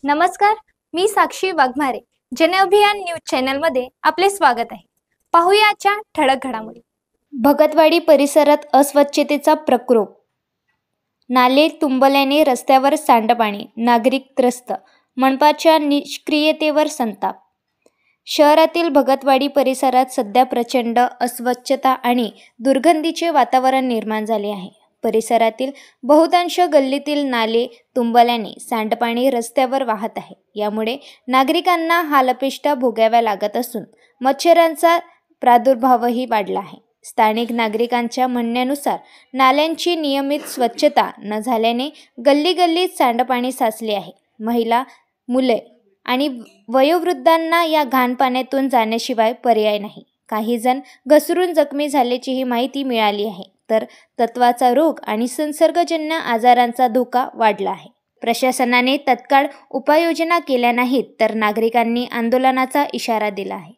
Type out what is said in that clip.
नमस्कार, मी साक्षी वाघमारे. जनअभियान न्यूज चॅनलमध्ये आपले स्वागत आहे. पाहूया आजच्या ठळक घडामोडी. भगतवाडी परिसरात अस्वच्छतेचा प्रकोप. नाले तुंबल्याने रस्त्यावर सांडपाणी, नागरिक त्रस्त. मनपाच्या निष्क्रियतेवर संताप. शहरातील भगतवाडी परिसरात सध्या प्रचंड अस्वच्छता आणि दुर्गंधीचे वातावरण निर्माण झाले आहे. परिसरातील बहुतांश गल्लीतील नाले तुंबल्याने सांडपाणी रस्त्यावर वाहत आहे. यामुळे नागरिकांना हालअपेष्टा भोगाव्या लागत असून मच्छरांचा प्रादुर्भावही वाढला आहे. स्थानिक नागरिकांच्या म्हणण्यानुसार नाल्यांची नियमित स्वच्छता न झाल्याने गल्लीगल्लीत सांडपाणी साचले आहे. महिला, मुले आणि वयोवृद्धांना या घाण पाण्यातून जाण्याशिवाय पर्याय नाही. काही जण घसरून जखमी झाल्याचीही माहिती मिळाली आहे. तर तत्वाचा रोग आणि संसर्गजन्य आजारांचा धोका वाढला आहे. प्रशासनाने तत्काळ उपाययोजना केल्या नाहीत तर नागरिकांनी आंदोलनाचा इशारा दिला आहे.